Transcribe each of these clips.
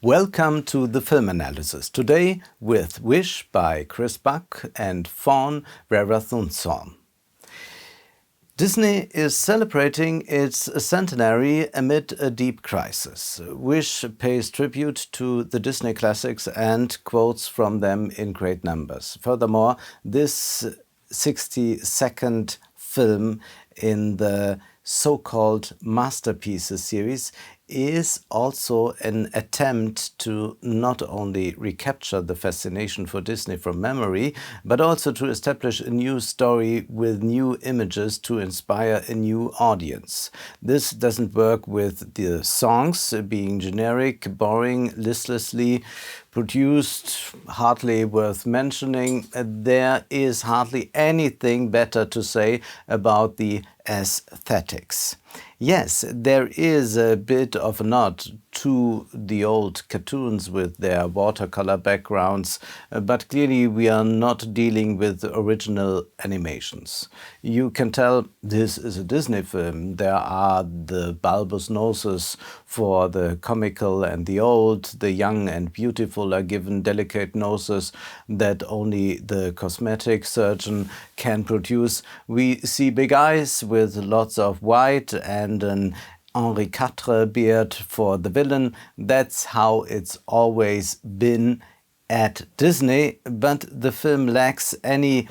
Welcome to the film analysis. Today with Wish by Chris Buck and Fawn Vera-Thunthorn. Disney is celebrating its centenary amid a deep crisis. Wish pays tribute to the Disney classics and quotes from them in great numbers. Furthermore, this 60-second film in the so-called Masterpieces series is also an attempt to not only recapture the fascination for Disney from memory, but also to establish a new story with new images to inspire a new audience. This doesn't work with the songs being generic, boring, listlessly produced, hardly worth mentioning. There is hardly anything better to say about the aesthetics. Yes, there is a bit of a nod to the old cartoons with their watercolor backgrounds, but clearly we are not dealing with original animations. You can tell this is a Disney film. There are the bulbous noses for the comical and the old. The young and beautiful are given delicate noses that only the cosmetic surgeon can produce. We see big eyes with lots of white and an Henri IV beard for the villain. That's how it's always been at Disney, but the film lacks any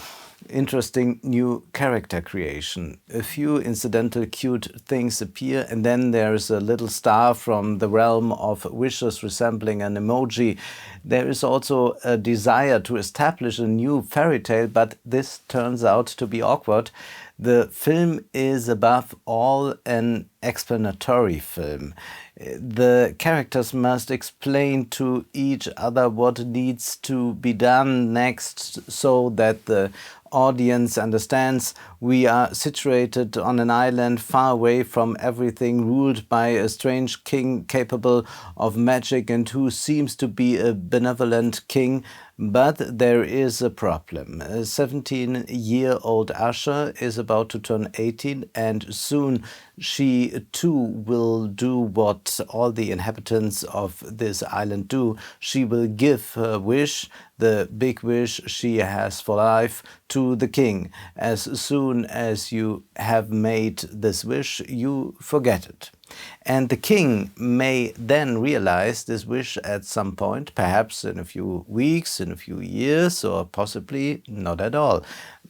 interesting new character creation. A few incidental cute things appear, and then there's a little star from the realm of wishes resembling an emoji. There is also a desire to establish a new fairy tale, but this turns out to be awkward. The film is above all an explanatory film. The characters must explain to each other what needs to be done next so that the audience understands. We are situated on an island far away from everything, ruled by a strange king capable of magic and who seems to be a benevolent king. But there is a problem. A 17-year-old Asha is about to turn 18, and soon she too will do what all the inhabitants of this island do. She will give her wish, the big wish she has for life, to the king. As soon as you have made this wish, you forget it. And the king may then realize this wish at some point, perhaps in a few weeks, in a few years, or possibly not at all.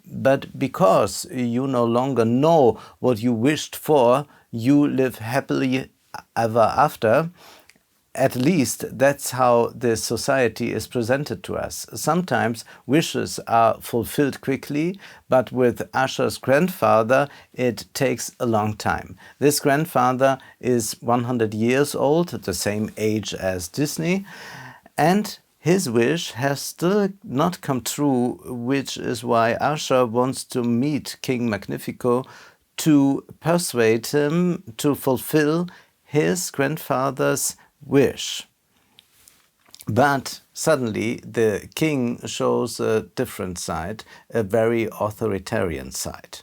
But because you no longer know what you wished for, you live happily ever after. At least that's how this society is presented to us. Sometimes wishes are fulfilled quickly, but with Asha's grandfather it takes a long time. This grandfather is 100 years old, the same age as Disney, and his wish has still not come true, which is why Asha wants to meet King Magnifico to persuade him to fulfill his grandfather's wish. But suddenly the king shows a different side, a very authoritarian side.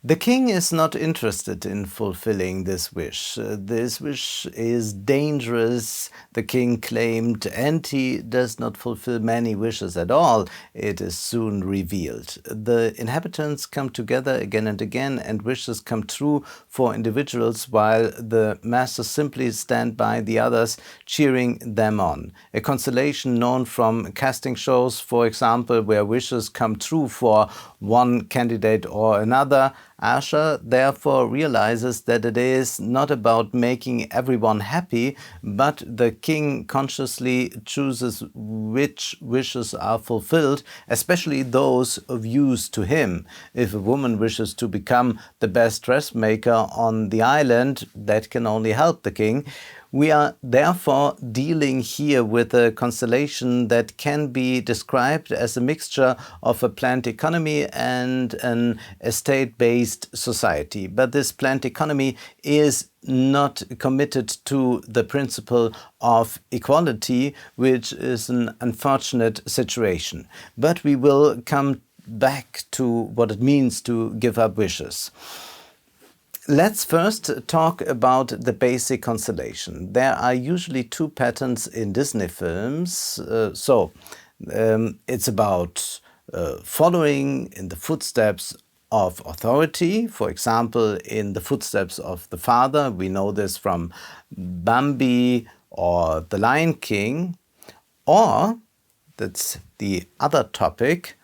The king is not interested in fulfilling this wish. This wish is dangerous, the king claimed, and he does not fulfill many wishes at all, it is soon revealed. The inhabitants come together again and again, and wishes come true for individuals, while the masses simply stand by the others, cheering them on. A constellation known from casting shows, for example, where wishes come true for one candidate or another. Asha therefore realizes that it is not about making everyone happy, but the king consciously chooses which wishes are fulfilled, especially those of use to him. If a woman wishes to become the best dressmaker on the island, that can only help the king. We are therefore dealing here with a constellation that can be described as a mixture of a planned economy and an estate-based society. But this planned economy is not committed to the principle of equality, which is an unfortunate situation. But we will come back to what it means to give up wishes. Let's first talk about the Basic Constellation. There are usually two patterns in Disney films. It's about following in the footsteps of authority, for example, in the footsteps of the father. We know this from Bambi or The Lion King. Or, that's the other topic,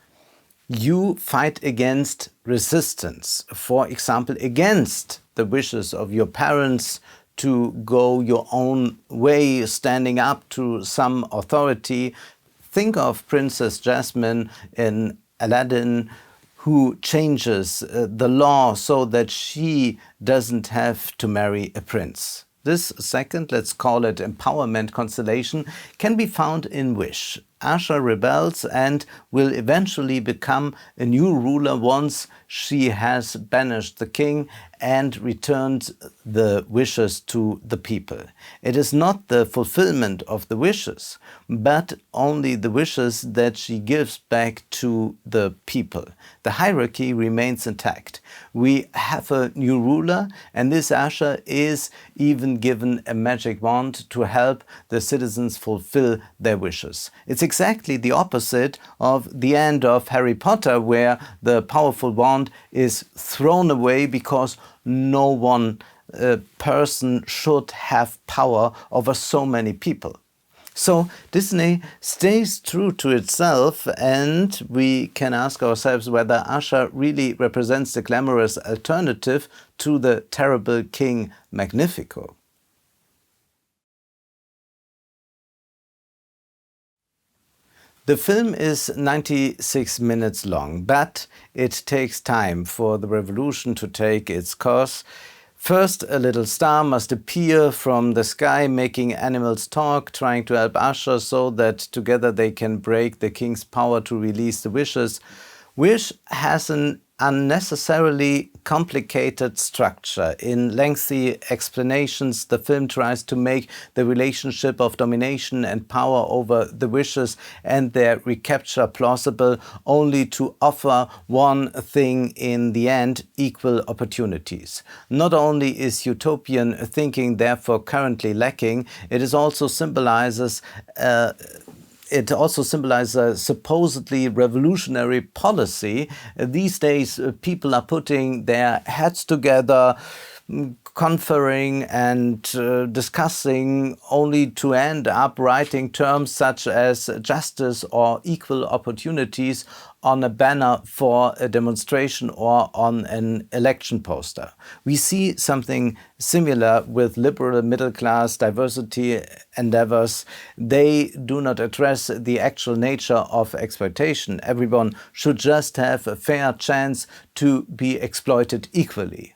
you fight against resistance, for example, against the wishes of your parents to go your own way, standing up to some authority. Think of Princess Jasmine in Aladdin, who changes the law so that she doesn't have to marry a prince. This second, let's call it empowerment constellation, can be found in Wish. Asha rebels and will eventually become a new ruler once she has banished the king and returned the wishes to the people. It is not the fulfillment of the wishes, but only the wishes that she gives back to the people. The hierarchy remains intact. We have a new ruler, and this Asha is even given a magic wand to help the citizens fulfill their wishes. It's exactly the opposite of the end of Harry Potter, where the powerful wand is thrown away because no one person should have power over so many people. So Disney stays true to itself, and we can ask ourselves whether Asha really represents the glamorous alternative to the terrible King Magnifico. The film is 96 minutes long, but it takes time for the revolution to take its course. First, a little star must appear from the sky, making animals talk, trying to help Asha so that together they can break the king's power to release the wishes. Wish has an unnecessarily complicated structure. In lengthy explanations, the film tries to make the relationship of domination and power over the wishes and their recapture plausible, only to offer one thing in the end: equal opportunities. Not only is utopian thinking therefore currently lacking, it also symbolizes a supposedly revolutionary policy. These days, people are putting their heads together, conferring and discussing, only to end up writing terms such as justice or equal opportunities on a banner for a demonstration or on an election poster. We see something similar with liberal middle-class diversity endeavors. They do not address the actual nature of exploitation. Everyone should just have a fair chance to be exploited equally.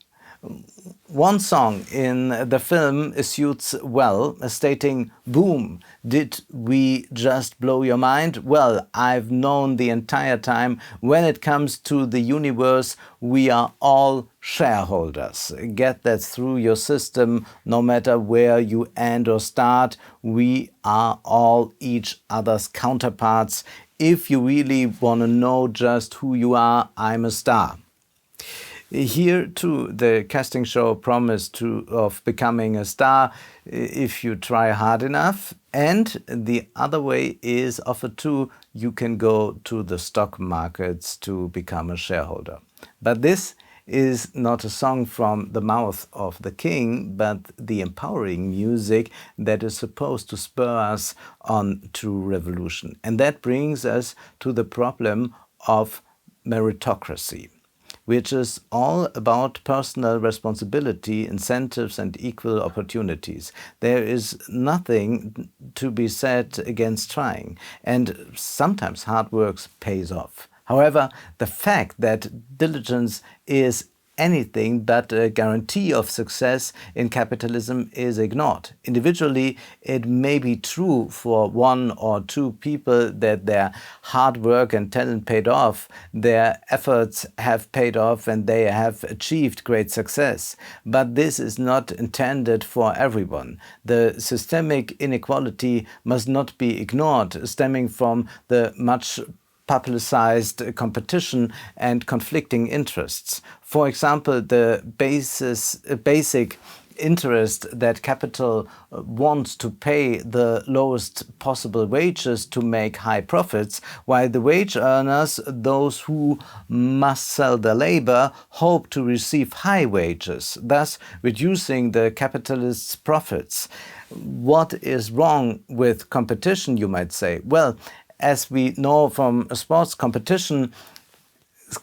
One song in the film suits well, stating, "Boom, did we just blow your mind? Well, I've known the entire time, when it comes to the universe, we are all shareholders. Get that through your system, no matter where you end or start. We are all each other's counterparts. If you really want to know just who you are, I'm a star." Here too, the casting show promised of becoming a star if you try hard enough. And the other way is offered too: you can go to the stock markets to become a shareholder. But this is not a song from the mouth of the king, but the empowering music that is supposed to spur us on to revolution. And that brings us to the problem of meritocracy, which is all about personal responsibility, incentives, and equal opportunities. There is nothing to be said against trying, and sometimes hard work pays off. However, the fact that diligence is anything but a guarantee of success in capitalism is ignored. Individually, it may be true for one or two people that their hard work and talent paid off, their efforts have paid off, and they have achieved great success. But this is not intended for everyone. The systemic inequality must not be ignored, stemming from the much publicized competition and conflicting interests. For example, the basic interest that capital wants to pay the lowest possible wages to make high profits, while the wage earners, those who must sell their labor, hope to receive high wages, thus reducing the capitalists' profits. What is wrong with competition, you might say? Well, as we know from sports, competition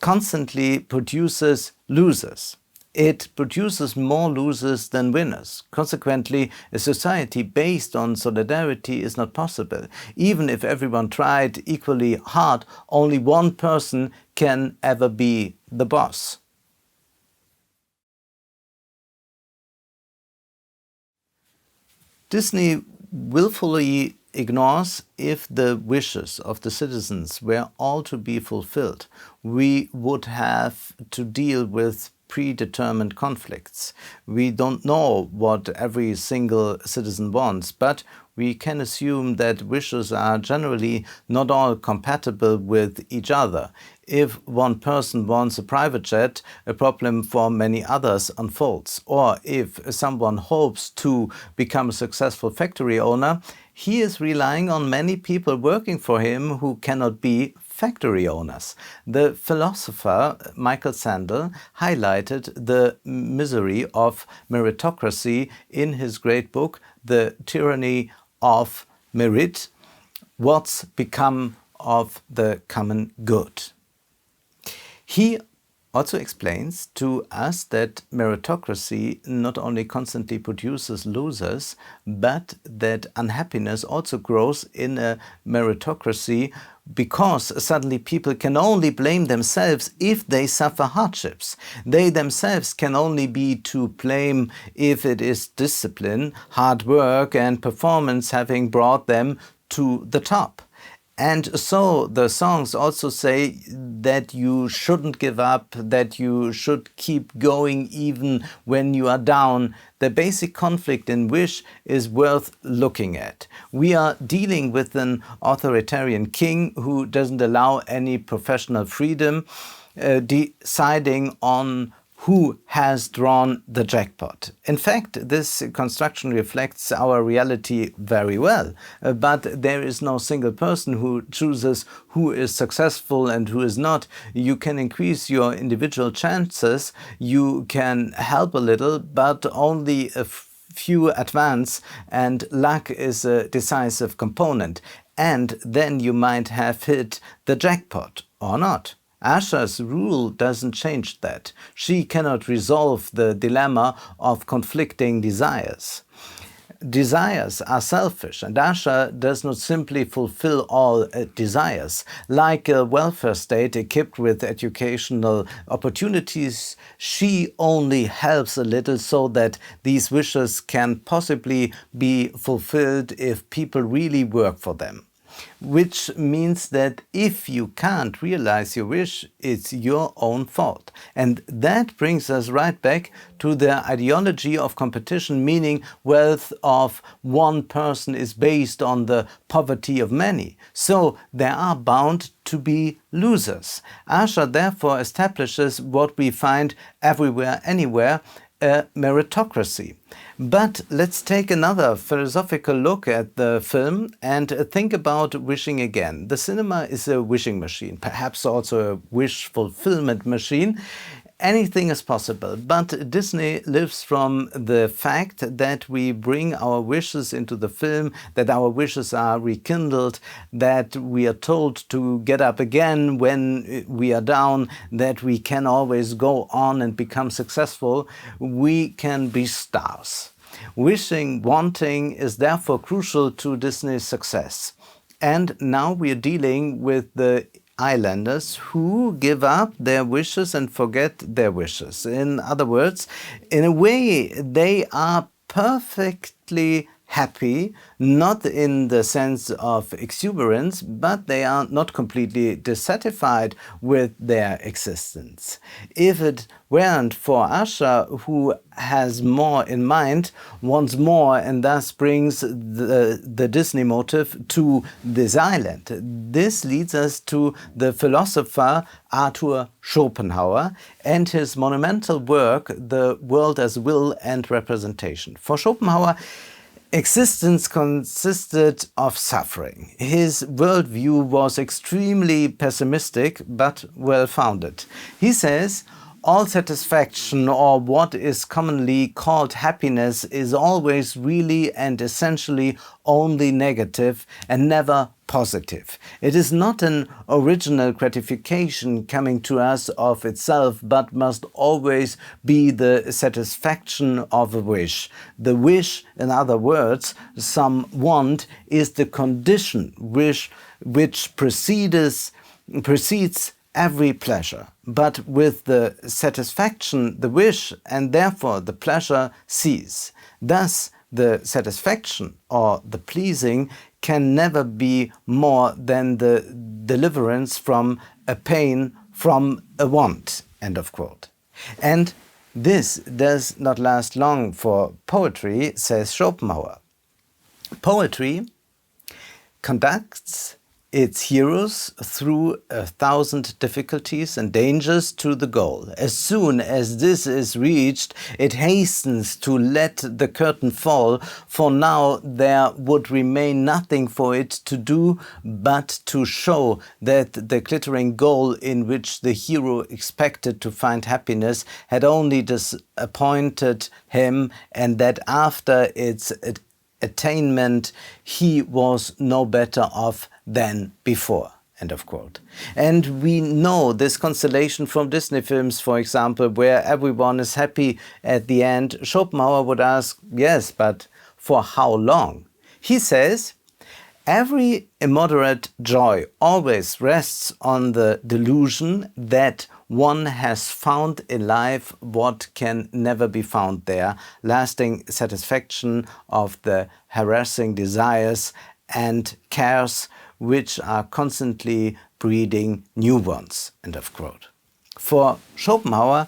constantly produces losers. It produces more losers than winners. Consequently, a society based on solidarity is not possible. Even if everyone tried equally hard, only one person can ever be the boss. Disney willfully ignores if the wishes of the citizens were all to be fulfilled. We would have to deal with predetermined conflicts. We don't know what every single citizen wants, but we can assume that wishes are generally not all compatible with each other. If one person wants a private jet, a problem for many others unfolds. Or if someone hopes to become a successful factory owner, he is relying on many people working for him who cannot be factory owners. The philosopher Michael Sandel highlighted the misery of meritocracy in his great book, The Tyranny of Merit: What's Become of the Common Good. He also explains to us that meritocracy not only constantly produces losers, but that unhappiness also grows in a meritocracy because suddenly people can only blame themselves if they suffer hardships. They themselves can only be to blame if it is discipline, hard work and performance having brought them to the top. And so the songs also say that you shouldn't give up, that you should keep going even when you are down. The basic conflict in wish is worth looking at. We are dealing with an authoritarian king who doesn't allow any professional freedom, deciding on who has drawn the jackpot. In fact, this construction reflects our reality very well. But there is no single person who chooses who is successful and who is not. You can increase your individual chances, you can help a little, but only a few advance, and luck is a decisive component. And then you might have hit the jackpot or not. Asha's rule doesn't change that. She cannot resolve the dilemma of conflicting desires. Desires are selfish, and Asha does not simply fulfill all desires. Like a welfare state equipped with educational opportunities, she only helps a little so that these wishes can possibly be fulfilled if people really work for them. Which means that if you can't realize your wish, it's your own fault. And that brings us right back to the ideology of competition, meaning wealth of one person is based on the poverty of many. So there are bound to be losers. Asha therefore establishes what we find everywhere, anywhere, a meritocracy. But let's take another philosophical look at the film and think about wishing again. The cinema is a wishing machine, perhaps also a wish fulfillment machine. Anything is possible, but Disney lives from the fact that we bring our wishes into the film, that our wishes are rekindled, that we are told to get up again when we are down, that we can always go on and become successful. We can be stars. Wishing, wanting is therefore crucial to Disney's success. And now we are dealing with the islanders who give up their wishes and forget their wishes. In other words, in a way, they are perfectly happy, not in the sense of exuberance, but they are not completely dissatisfied with their existence. If it weren't for Asha, who has more in mind, wants more, and thus brings the Disney motive to this island. This leads us to the philosopher Arthur Schopenhauer and his monumental work, The World as Will and Representation. For Schopenhauer, existence consisted of suffering. His worldview was extremely pessimistic but well-founded. He says, all satisfaction, or what is commonly called happiness, is always really and essentially only negative and never positive. It is not an original gratification coming to us of itself, but must always be the satisfaction of a wish. The wish, in other words, some want, is the condition which precedes every pleasure. But with the satisfaction, the wish and therefore the pleasure cease. Thus, the satisfaction or the pleasing can never be more than the deliverance from a pain, from a want. End of quote. And this does not last long for poetry, says Schopenhauer. Poetry conducts its heroes through 1,000 difficulties and dangers to the goal. As soon as this is reached, it hastens to let the curtain fall, for now there would remain nothing for it to do but to show that the glittering goal in which the hero expected to find happiness had only disappointed him, and that after its attainment he was no better off than before. End of quote. And we know this constellation from Disney films, for example, where everyone is happy at the end. Schopenhauer would ask, yes, but for how long? He says, every immoderate joy always rests on the delusion that one has found in life what can never be found there, lasting satisfaction of the harassing desires and cares which are constantly breeding new ones. End of quote. For Schopenhauer,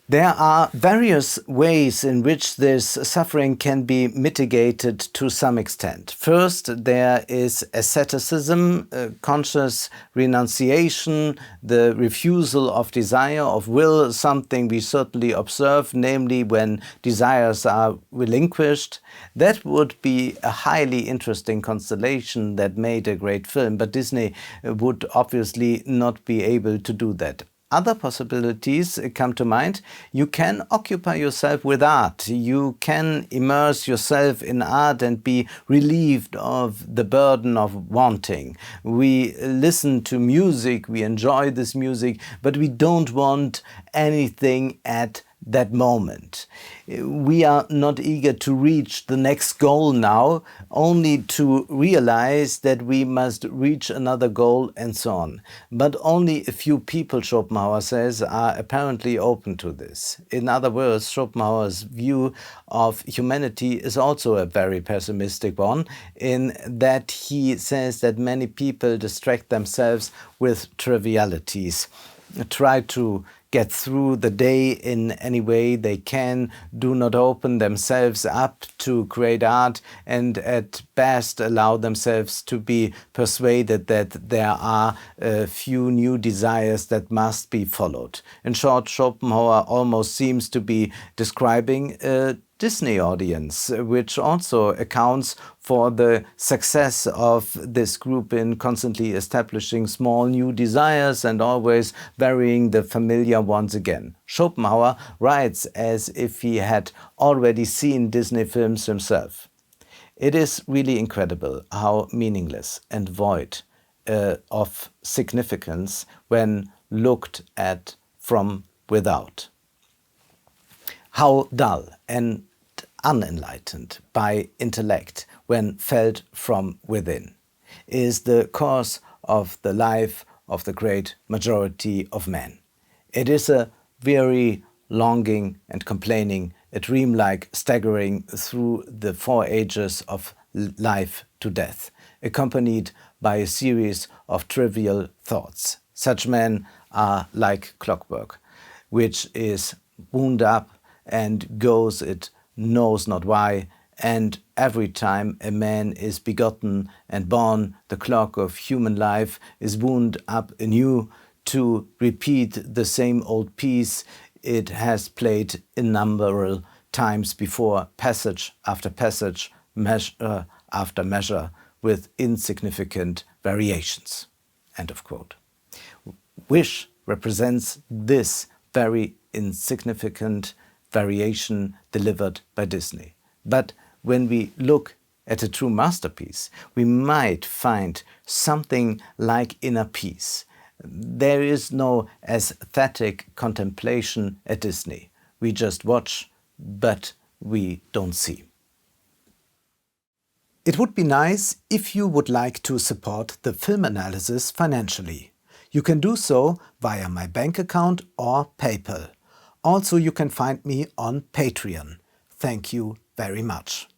there are various ways in which this suffering can be mitigated to some extent. First, there is asceticism, conscious renunciation, the refusal of desire, of will, something we certainly observe, namely when desires are relinquished. That would be a highly interesting constellation that made a great film, but Disney would obviously not be able to do that. Other possibilities come to mind. You can occupy yourself with art. You can immerse yourself in art and be relieved of the burden of wanting. We listen to music, we enjoy this music, but we don't want anything at that moment. We are not eager to reach the next goal now, only to realize that we must reach another goal and so on. But only a few people, Schopenhauer says, are apparently open to this. In other words, Schopenhauer's view of humanity is also a very pessimistic one, in that he says that many people distract themselves with trivialities, try to get through the day in any way they can, do not open themselves up to great art, and at best allow themselves to be persuaded that there are a few new desires that must be followed. In short, Schopenhauer almost seems to be describing a Disney audience, which also accounts for the success of this group in constantly establishing small new desires and always burying the familiar ones again. Schopenhauer writes as if he had already seen Disney films himself. It is really incredible how meaningless and void of significance when looked at from without. How dull and unenlightened by intellect when felt from within is the course of the life of the great majority of men. It is a very longing and complaining, a dream like staggering through the 4 ages of life to death, accompanied by a series of trivial thoughts. Such men are like clockwork, which is wound up and goes it knows not why, and every time a man is begotten and born, the clock of human life is wound up anew to repeat the same old piece it has played innumerable times before, passage after passage, measure after measure, with insignificant variations. End of quote. Wish represents this very insignificant variation delivered by Disney. But when we look at a true masterpiece, we might find something like inner peace. There is no aesthetic contemplation at Disney. We just watch, but we don't see. It would be nice if you would like to support the film analysis financially. You can do so via my bank account or PayPal. Also, you can find me on Patreon. Thank you very much.